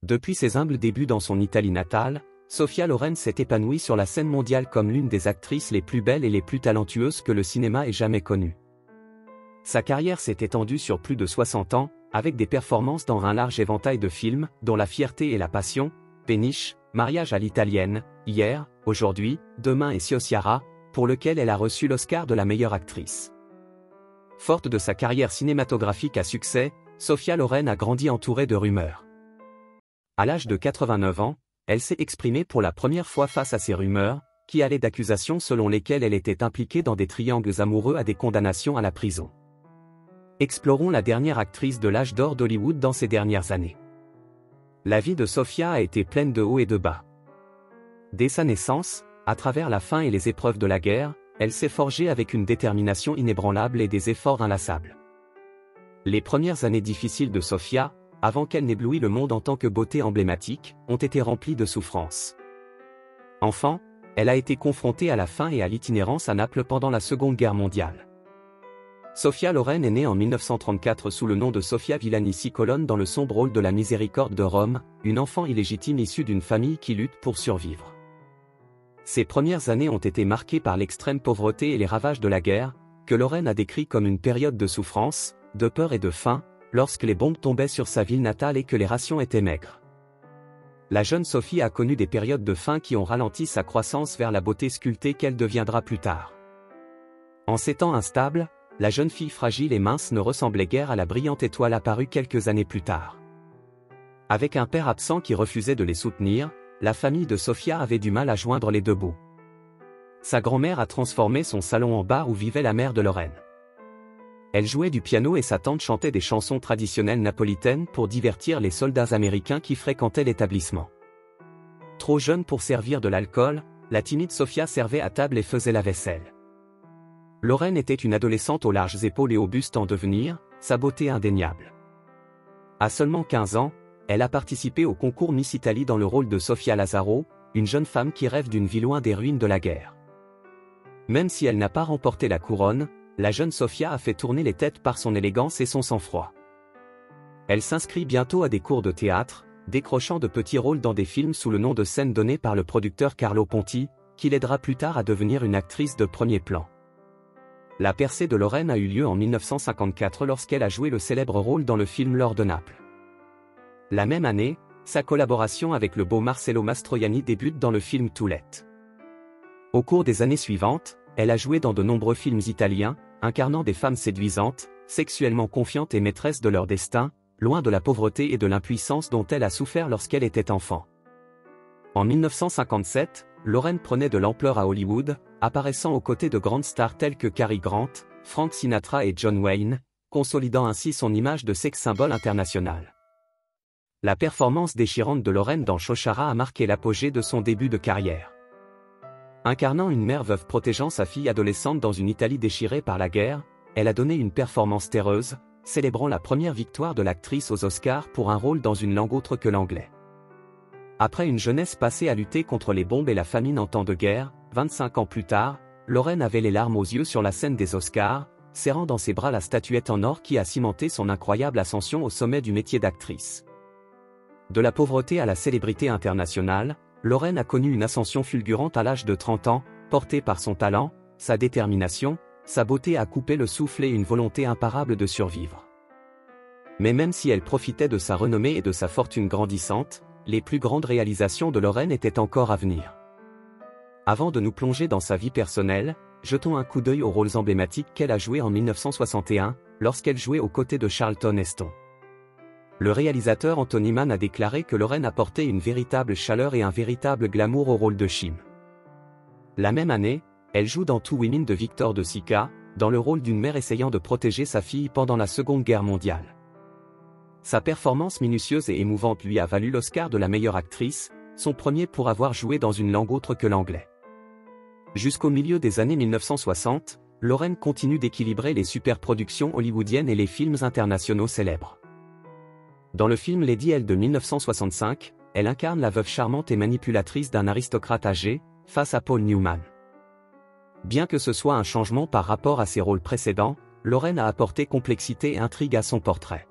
Depuis ses humbles débuts dans son Italie natale, Sophia Loren s'est épanouie sur la scène mondiale comme l'une des actrices les plus belles et les plus talentueuses que le cinéma ait jamais connues. Sa carrière s'est étendue sur plus de 60 ans, avec des performances dans un large éventail de films, dont La Fierté et la Passion, Péniche, Mariage à l'italienne, Hier, Aujourd'hui, Demain et Ciociara, pour lequel elle a reçu l'Oscar de la meilleure actrice. Forte de sa carrière cinématographique à succès, Sophia Loren a grandi entourée de rumeurs. À l'âge de 89 ans, elle s'est exprimée pour la première fois face à ces rumeurs, qui allaient d'accusations selon lesquelles elle était impliquée dans des triangles amoureux à des condamnations à la prison. Explorons la dernière actrice de l'âge d'or d'Hollywood dans ces dernières années. La vie de Sophia a été pleine de hauts et de bas. Dès sa naissance, à travers la faim et les épreuves de la guerre, elle s'est forgée avec une détermination inébranlable et des efforts inlassables. Les premières années difficiles de Sophia, avant qu'elle n'éblouisse le monde en tant que beauté emblématique, ont été remplies de souffrances. Enfant, elle a été confrontée à la faim et à l'itinérance à Naples pendant la Seconde Guerre mondiale. Sophia Loren est née en 1934 sous le nom de Sofia Villanici Colonne dans le sombre rôle de la Miséricorde de Rome, une enfant illégitime issue d'une famille qui lutte pour survivre. Ses premières années ont été marquées par l'extrême pauvreté et les ravages de la guerre, que Loren a décrit comme une période de souffrance, de peur et de faim, lorsque les bombes tombaient sur sa ville natale et que les rations étaient maigres. La jeune Sophie a connu des périodes de faim qui ont ralenti sa croissance vers la beauté sculptée qu'elle deviendra plus tard. En ces temps instables, la jeune fille fragile et mince ne ressemblait guère à la brillante étoile apparue quelques années plus tard. Avec un père absent qui refusait de les soutenir, la famille de Sophia avait du mal à joindre les deux bouts. Sa grand-mère a transformé son salon en bar où vivait la mère de Loren. Elle jouait du piano et sa tante chantait des chansons traditionnelles napolitaines pour divertir les soldats américains qui fréquentaient l'établissement. Trop jeune pour servir de l'alcool, la timide Sophia servait à table et faisait la vaisselle. Loren était une adolescente aux larges épaules et au buste en devenir, sa beauté indéniable. À seulement 15 ans, elle a participé au concours Miss Italie dans le rôle de Sofia Lazzaro, une jeune femme qui rêve d'une vie loin des ruines de la guerre. Même si elle n'a pas remporté la couronne, la jeune Sofia a fait tourner les têtes par son élégance et son sang-froid. Elle s'inscrit bientôt à des cours de théâtre, décrochant de petits rôles dans des films sous le nom de scène donné par le producteur Carlo Ponti, qui l'aidera plus tard à devenir une actrice de premier plan. La percée de Loren a eu lieu en 1954 lorsqu'elle a joué le célèbre rôle dans le film L'Or de Naples. La même année, sa collaboration avec le beau Marcello Mastroianni débute dans le film Toulette. Au cours des années suivantes, elle a joué dans de nombreux films italiens, incarnant des femmes séduisantes, sexuellement confiantes et maîtresses de leur destin, loin de la pauvreté et de l'impuissance dont elle a souffert lorsqu'elle était enfant. En 1957, Loren prenait de l'ampleur à Hollywood, apparaissant aux côtés de grandes stars telles que Cary Grant, Frank Sinatra et John Wayne, consolidant ainsi son image de sex symbole international. La performance déchirante de Loren dans Ciociara a marqué l'apogée de son début de carrière. Incarnant une mère veuve protégeant sa fille adolescente dans une Italie déchirée par la guerre, elle a donné une performance terreuse, célébrant la première victoire de l'actrice aux Oscars pour un rôle dans une langue autre que l'anglais. Après une jeunesse passée à lutter contre les bombes et la famine en temps de guerre, 25 ans plus tard, Loren avait les larmes aux yeux sur la scène des Oscars, serrant dans ses bras la statuette en or qui a cimenté son incroyable ascension au sommet du métier d'actrice. De la pauvreté à la célébrité internationale, Loren a connu une ascension fulgurante à l'âge de 30 ans, portée par son talent, sa détermination, sa beauté à couper le souffle et une volonté imparable de survivre. Mais même si elle profitait de sa renommée et de sa fortune grandissante, les plus grandes réalisations de Loren étaient encore à venir. Avant de nous plonger dans sa vie personnelle, jetons un coup d'œil aux rôles emblématiques qu'elle a joués en 1961, lorsqu'elle jouait aux côtés de Charlton Heston. Le réalisateur Anthony Mann a déclaré que Loren apportait une véritable chaleur et un véritable glamour au rôle de Chim. La même année, elle joue dans Two Women de Victor de Sica, dans le rôle d'une mère essayant de protéger sa fille pendant la Seconde Guerre mondiale. Sa performance minutieuse et émouvante lui a valu l'Oscar de la meilleure actrice, son premier pour avoir joué dans une langue autre que l'anglais. Jusqu'au milieu des années 1960, Loren continue d'équilibrer les superproductions hollywoodiennes et les films internationaux célèbres. Dans le film Lady L de 1965, elle incarne la veuve charmante et manipulatrice d'un aristocrate âgé, face à Paul Newman. Bien que ce soit un changement par rapport à ses rôles précédents, Loren a apporté complexité et intrigue à son portrait.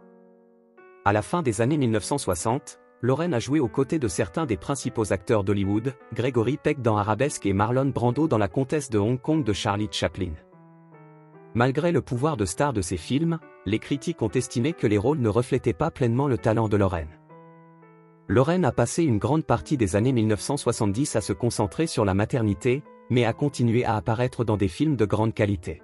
À la fin des années 1960, Lorraine a joué aux côtés de certains des principaux acteurs d'Hollywood, Gregory Peck dans Arabesque et Marlon Brando dans La Comtesse de Hong Kong de Charlie Chaplin. Malgré le pouvoir de star de ces films, les critiques ont estimé que les rôles ne reflétaient pas pleinement le talent de Lorraine. Lorraine a passé une grande partie des années 1970 à se concentrer sur la maternité, mais a continué à apparaître dans des films de grande qualité.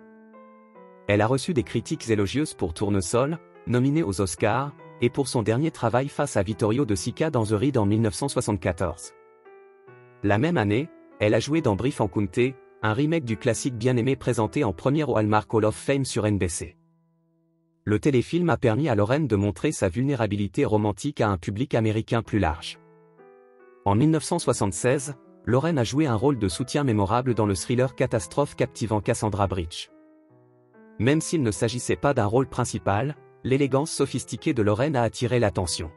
Elle a reçu des critiques élogieuses pour Tournesol, nominée aux Oscars, et pour son dernier travail face à Vittorio De Sica dans The Raid en 1974. La même année, elle a joué dans Brief en County, un remake du classique Bien-aimé présenté en première au Hallmark Hall of Fame sur NBC. Le téléfilm a permis à Lorraine de montrer sa vulnérabilité romantique à un public américain plus large. En 1976, Lorraine a joué un rôle de soutien mémorable dans le thriller catastrophe captivant Cassandra Bridge. Même s'il ne s'agissait pas d'un rôle principal, l'élégance sophistiquée de Lorraine a attiré l'attention.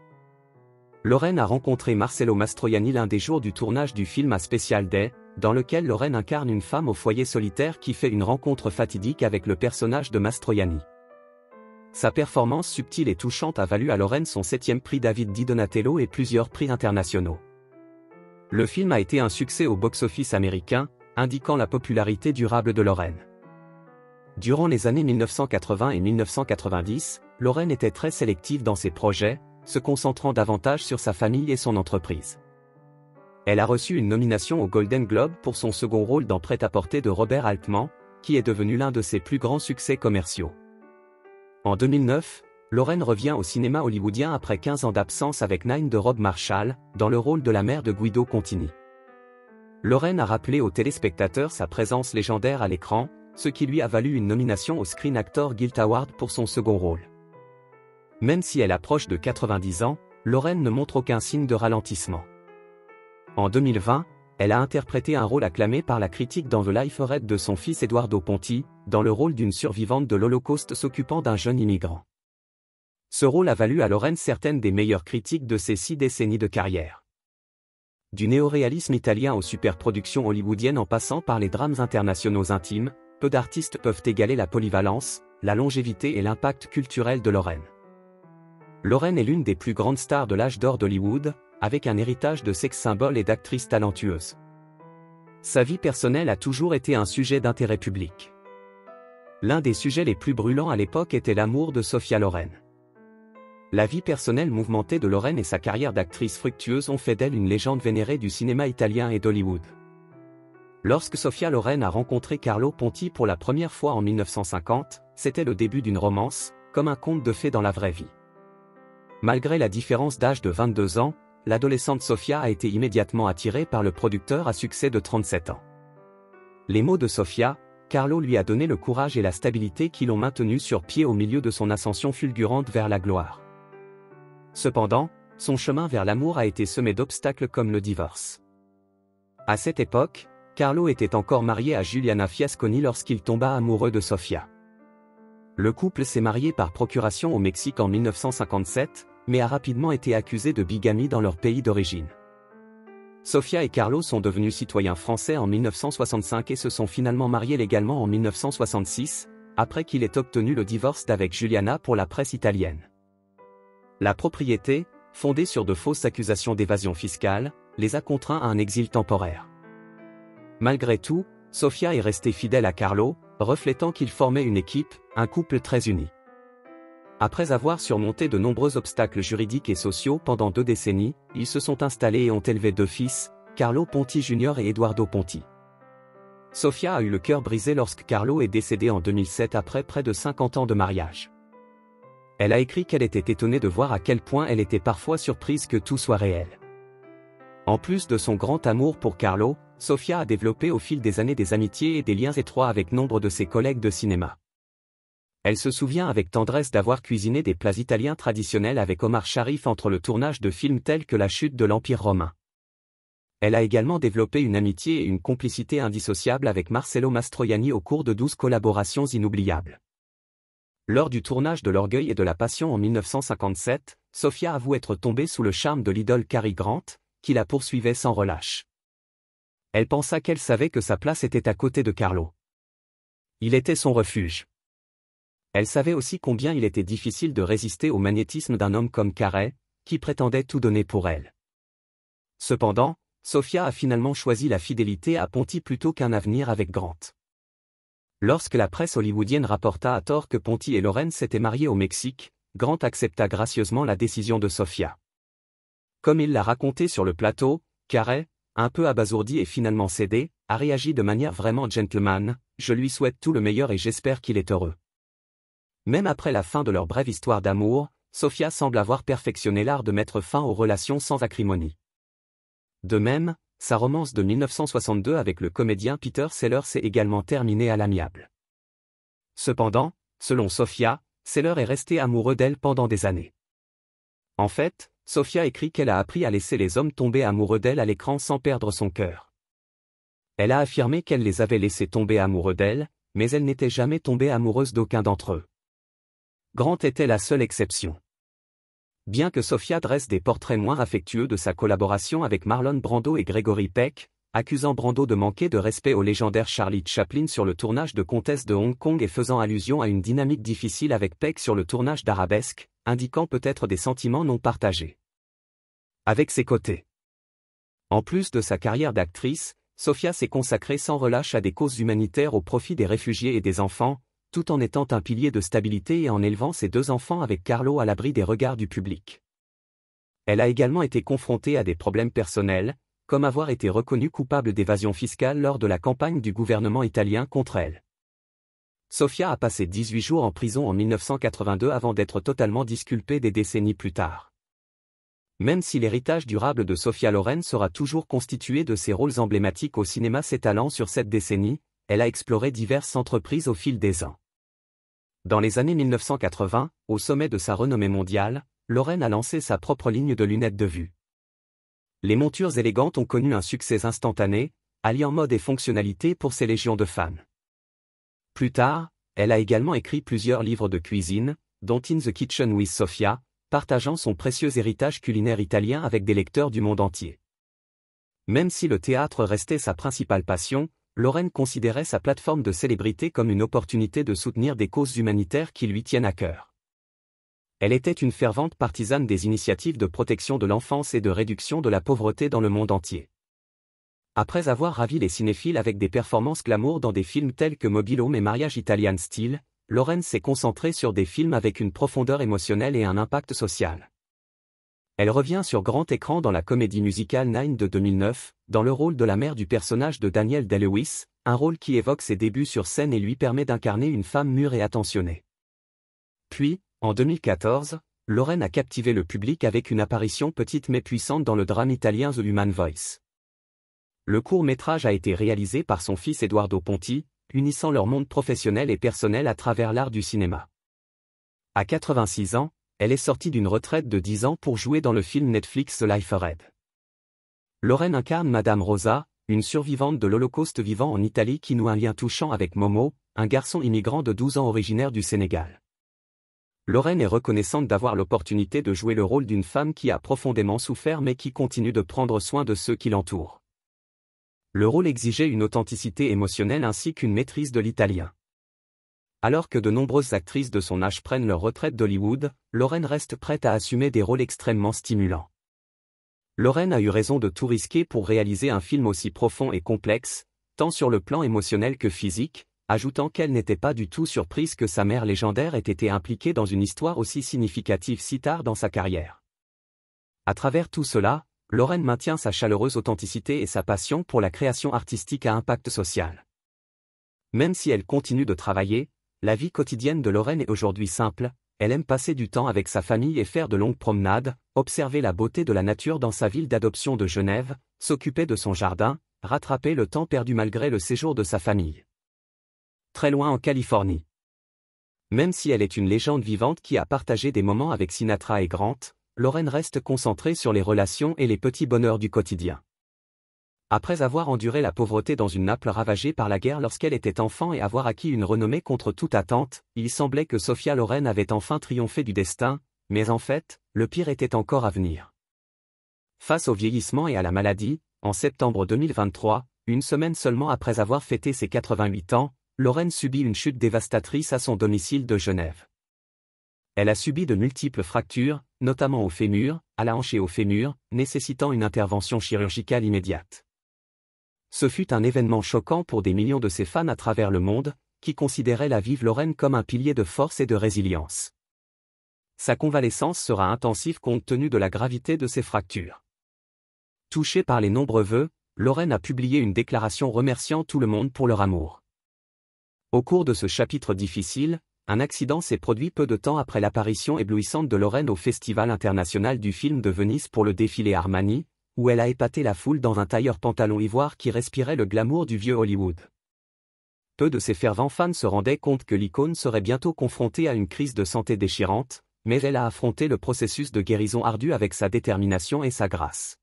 Lorraine a rencontré Marcello Mastroianni l'un des jours du tournage du film A Special Day, dans lequel Lorraine incarne une femme au foyer solitaire qui fait une rencontre fatidique avec le personnage de Mastroianni. Sa performance subtile et touchante a valu à Lorraine son 7e prix David Di Donatello et plusieurs prix internationaux. Le film a été un succès au box-office américain, indiquant la popularité durable de Lorraine. Durant les années 1980 et 1990, Lorraine était très sélective dans ses projets, se concentrant davantage sur sa famille et son entreprise. Elle a reçu une nomination au Golden Globe pour son second rôle dans Prêt-à-porter de Robert Altman, qui est devenu l'un de ses plus grands succès commerciaux. En 2009, Lorraine revient au cinéma hollywoodien après 15 ans d'absence avec Nine de Rob Marshall, dans le rôle de la mère de Guido Contini. Lorraine a rappelé aux téléspectateurs sa présence légendaire à l'écran, ce qui lui a valu une nomination au Screen Actor Guild Award pour son second rôle. Même si elle approche de 90 ans, Lorraine ne montre aucun signe de ralentissement. En 2020, elle a interprété un rôle acclamé par la critique dans The Life Red de son fils Eduardo Ponti, dans le rôle d'une survivante de l'Holocauste s'occupant d'un jeune immigrant. Ce rôle a valu à Lorraine certaines des meilleures critiques de ses 6 décennies de carrière. Du néoréalisme italien aux superproductions hollywoodiennes en passant par les drames internationaux intimes, peu d'artistes peuvent égaler la polyvalence, la longévité et l'impact culturel de Lorraine. Lorraine est l'une des plus grandes stars de l'âge d'or d'Hollywood, avec un héritage de sex-symboles et d'actrices talentueuses. Sa vie personnelle a toujours été un sujet d'intérêt public. L'un des sujets les plus brûlants à l'époque était l'amour de Sophia Loren. La vie personnelle mouvementée de Lorraine et sa carrière d'actrice fructueuse ont fait d'elle une légende vénérée du cinéma italien et d'Hollywood. Lorsque Sophia Loren a rencontré Carlo Ponti pour la première fois en 1950, c'était le début d'une romance, comme un conte de fées dans la vraie vie. Malgré la différence d'âge de 22 ans, l'adolescente Sophia a été immédiatement attirée par le producteur à succès de 37 ans. Les mots de Sophia, Carlo lui a donné le courage et la stabilité qui l'ont maintenu sur pied au milieu de son ascension fulgurante vers la gloire. Cependant, son chemin vers l'amour a été semé d'obstacles comme le divorce. À cette époque, Carlo était encore marié à Giuliana Fiasconi lorsqu'il tomba amoureux de Sophia. Le couple s'est marié par procuration au Mexique en 1957, mais a rapidement été accusé de bigamie dans leur pays d'origine. Sophia et Carlo sont devenus citoyens français en 1965 et se sont finalement mariés légalement en 1966, après qu'il ait obtenu le divorce d'avec Giuliana pour la presse italienne. La propriété, fondée sur de fausses accusations d'évasion fiscale, les a contraints à un exil temporaire. Malgré tout, Sophia est restée fidèle à Carlo, reflétant qu'ils formaient une équipe, un couple très uni. Après avoir surmonté de nombreux obstacles juridiques et sociaux pendant 2 décennies, ils se sont installés et ont élevé 2 fils, Carlo Ponti Jr. et Eduardo Ponti. Sophia a eu le cœur brisé lorsque Carlo est décédé en 2007 après près de 50 ans de mariage. Elle a écrit qu'elle était étonnée de voir à quel point elle était parfois surprise que tout soit réel. En plus de son grand amour pour Carlo, Sophia a développé au fil des années des amitiés et des liens étroits avec nombre de ses collègues de cinéma. Elle se souvient avec tendresse d'avoir cuisiné des plats italiens traditionnels avec Omar Sharif entre le tournage de films tels que La chute de l'Empire romain. Elle a également développé une amitié et une complicité indissociables avec Marcello Mastroianni au cours de 12 collaborations inoubliables. Lors du tournage de L'Orgueil et de la Passion en 1957, Sophia avoue être tombée sous le charme de l'idole Cary Grant, qui la poursuivait sans relâche. Elle pensa qu'elle savait que sa place était à côté de Carlo. Il était son refuge. Elle savait aussi combien il était difficile de résister au magnétisme d'un homme comme Cary, qui prétendait tout donner pour elle. Cependant, Sofia a finalement choisi la fidélité à Ponti plutôt qu'un avenir avec Grant. Lorsque la presse hollywoodienne rapporta à tort que Ponti et Lauren s'étaient mariés au Mexique, Grant accepta gracieusement la décision de Sofia. Comme il l'a raconté sur le plateau, Carey, un peu abasourdi et finalement cédé, a réagi de manière vraiment gentleman: « Je lui souhaite tout le meilleur et j'espère qu'il est heureux. » Même après la fin de leur brève histoire d'amour, Sofia semble avoir perfectionné l'art de mettre fin aux relations sans acrimonie. De même, sa romance de 1962 avec le comédien Peter Sellers s'est également terminée à l'amiable. Cependant, selon Sofia, Sellers est resté amoureux d'elle pendant des années. En fait, Sofia écrit qu'elle a appris à laisser les hommes tomber amoureux d'elle à l'écran sans perdre son cœur. Elle a affirmé qu'elle les avait laissés tomber amoureux d'elle, mais elle n'était jamais tombée amoureuse d'aucun d'entre eux. Grant était la seule exception. Bien que Sofia dresse des portraits moins affectueux de sa collaboration avec Marlon Brando et Gregory Peck, accusant Brando de manquer de respect au légendaire Charlie Chaplin sur le tournage de Comtesse de Hong Kong et faisant allusion à une dynamique difficile avec Peck sur le tournage d'Arabesque, indiquant peut-être des sentiments non partagés. Avec ses côtés. En plus de sa carrière d'actrice, Sofia s'est consacrée sans relâche à des causes humanitaires au profit des réfugiés et des enfants, tout en étant un pilier de stabilité et en élevant ses 2 enfants avec Carlo à l'abri des regards du public. Elle a également été confrontée à des problèmes personnels, comme avoir été reconnue coupable d'évasion fiscale lors de la campagne du gouvernement italien contre elle. Sofia a passé 18 jours en prison en 1982 avant d'être totalement disculpée des décennies plus tard. Même si l'héritage durable de Sofia Loren sera toujours constitué de ses rôles emblématiques au cinéma s'étalant sur cette décennie, elle a exploré diverses entreprises au fil des ans. Dans les années 1980, au sommet de sa renommée mondiale, Loren a lancé sa propre ligne de lunettes de vue. Les montures élégantes ont connu un succès instantané, alliant mode et fonctionnalité pour ses légions de fans. Plus tard, elle a également écrit plusieurs livres de cuisine, dont In the Kitchen with Sofia, partageant son précieux héritage culinaire italien avec des lecteurs du monde entier. Même si le théâtre restait sa principale passion, Loren considérait sa plateforme de célébrité comme une opportunité de soutenir des causes humanitaires qui lui tiennent à cœur. Elle était une fervente partisane des initiatives de protection de l'enfance et de réduction de la pauvreté dans le monde entier. Après avoir ravi les cinéphiles avec des performances glamour dans des films tels que Mobile Home et Mariage Italian Style, Loren s'est concentrée sur des films avec une profondeur émotionnelle et un impact social. Elle revient sur grand écran dans la comédie musicale Nine de 2009, dans le rôle de la mère du personnage de Danielle Day-Lewis, un rôle qui évoque ses débuts sur scène et lui permet d'incarner une femme mûre et attentionnée. Puis, en 2014, Loren a captivé le public avec une apparition petite mais puissante dans le drame italien The Human Voice. Le court-métrage a été réalisé par son fils Eduardo Ponti, unissant leur monde professionnel et personnel à travers l'art du cinéma. À 86 ans, elle est sortie d'une retraite de 10 ans pour jouer dans le film Netflix The Life Ahead. Loren incarne Madame Rosa, une survivante de l'Holocauste vivant en Italie qui noue un lien touchant avec Momo, un garçon immigrant de 12 ans originaire du Sénégal. Loren est reconnaissante d'avoir l'opportunité de jouer le rôle d'une femme qui a profondément souffert mais qui continue de prendre soin de ceux qui l'entourent. Le rôle exigeait une authenticité émotionnelle ainsi qu'une maîtrise de l'italien. Alors que de nombreuses actrices de son âge prennent leur retraite d'Hollywood, Loren reste prête à assumer des rôles extrêmement stimulants. Loren a eu raison de tout risquer pour réaliser un film aussi profond et complexe, tant sur le plan émotionnel que physique, ajoutant qu'elle n'était pas du tout surprise que sa mère légendaire ait été impliquée dans une histoire aussi significative si tard dans sa carrière. À travers tout cela, Loren maintient sa chaleureuse authenticité et sa passion pour la création artistique à impact social. Même si elle continue de travailler, la vie quotidienne de Loren est aujourd'hui simple, elle aime passer du temps avec sa famille et faire de longues promenades, observer la beauté de la nature dans sa ville d'adoption de Genève, s'occuper de son jardin, rattraper le temps perdu malgré le séjour de sa famille. Très loin en Californie. Même si elle est une légende vivante qui a partagé des moments avec Sinatra et Grant, Loren reste concentrée sur les relations et les petits bonheurs du quotidien. Après avoir enduré la pauvreté dans une Naples ravagée par la guerre lorsqu'elle était enfant et avoir acquis une renommée contre toute attente, il semblait que Sofia Loren avait enfin triomphé du destin, mais en fait, le pire était encore à venir. Face au vieillissement et à la maladie, en septembre 2023, une semaine seulement après avoir fêté ses 88 ans, Loren subit une chute dévastatrice à son domicile de Genève. Elle a subi de multiples fractures, notamment au fémur, à la hanche et au fémur, nécessitant une intervention chirurgicale immédiate. Ce fut un événement choquant pour des millions de ses fans à travers le monde, qui considéraient la vive Lorraine comme un pilier de force et de résilience. Sa convalescence sera intensive compte tenu de la gravité de ses fractures. Touchée par les nombreux vœux, Lorraine a publié une déclaration remerciant tout le monde pour leur amour. Au cours de ce chapitre difficile, un accident s'est produit peu de temps après l'apparition éblouissante de Lorraine au Festival international du film de Venise pour le défilé Armani, où elle a épaté la foule dans un tailleur pantalon ivoire qui respirait le glamour du vieux Hollywood. Peu de ses fervents fans se rendaient compte que l'icône serait bientôt confrontée à une crise de santé déchirante, mais elle a affronté le processus de guérison ardu avec sa détermination et sa grâce.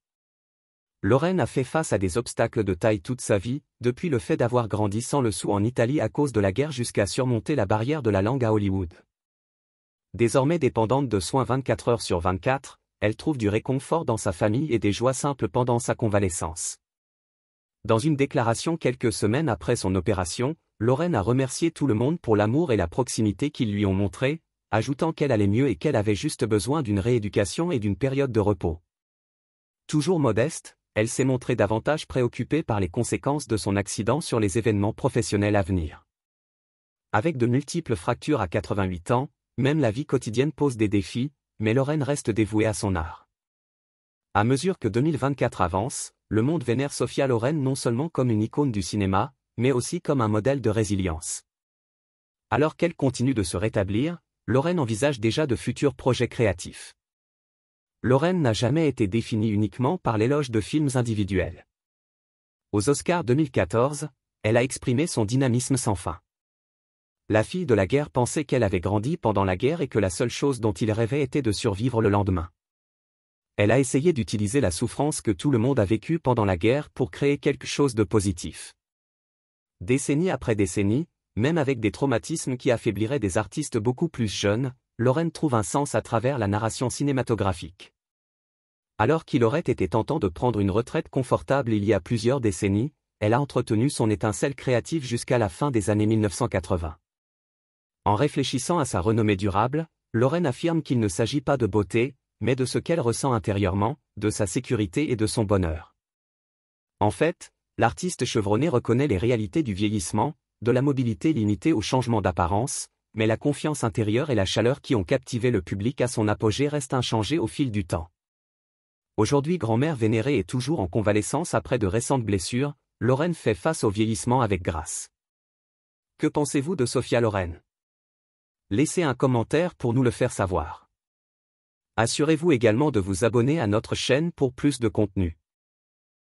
Lorraine a fait face à des obstacles de taille toute sa vie, depuis le fait d'avoir grandi sans le sou en Italie à cause de la guerre jusqu'à surmonter la barrière de la langue à Hollywood. Désormais dépendante de soins 24 heures sur 24, elle trouve du réconfort dans sa famille et des joies simples pendant sa convalescence. Dans une déclaration quelques semaines après son opération, Lorraine a remercié tout le monde pour l'amour et la proximité qu'ils lui ont montré, ajoutant qu'elle allait mieux et qu'elle avait juste besoin d'une rééducation et d'une période de repos. Toujours modeste, elle s'est montrée davantage préoccupée par les conséquences de son accident sur les événements professionnels à venir. Avec de multiples fractures à 88 ans, même la vie quotidienne pose des défis, mais Lorraine reste dévouée à son art. À mesure que 2024 avance, le monde vénère Sophia Loren non seulement comme une icône du cinéma, mais aussi comme un modèle de résilience. Alors qu'elle continue de se rétablir, Lorraine envisage déjà de futurs projets créatifs. Lorraine n'a jamais été définie uniquement par l'éloge de films individuels. Aux Oscars 2014, elle a exprimé son dynamisme sans fin. La fille de la guerre pensait qu'elle avait grandi pendant la guerre et que la seule chose dont il rêvait était de survivre le lendemain. Elle a essayé d'utiliser la souffrance que tout le monde a vécue pendant la guerre pour créer quelque chose de positif. Décennie après décennie, même avec des traumatismes qui affaibliraient des artistes beaucoup plus jeunes, Lorraine trouve un sens à travers la narration cinématographique. Alors qu'il aurait été tentant de prendre une retraite confortable il y a plusieurs décennies, elle a entretenu son étincelle créative jusqu'à la fin des années 1980. En réfléchissant à sa renommée durable, Lorraine affirme qu'il ne s'agit pas de beauté, mais de ce qu'elle ressent intérieurement, de sa sécurité et de son bonheur. En fait, l'artiste chevronné reconnaît les réalités du vieillissement, de la mobilité limitée au changement d'apparence, mais la confiance intérieure et la chaleur qui ont captivé le public à son apogée restent inchangées au fil du temps. Aujourd'hui grand-mère vénérée et toujours en convalescence après de récentes blessures, Lorraine fait face au vieillissement avec grâce. Que pensez-vous de Sophia Loren? Laissez un commentaire pour nous le faire savoir. Assurez-vous également de vous abonner à notre chaîne pour plus de contenu.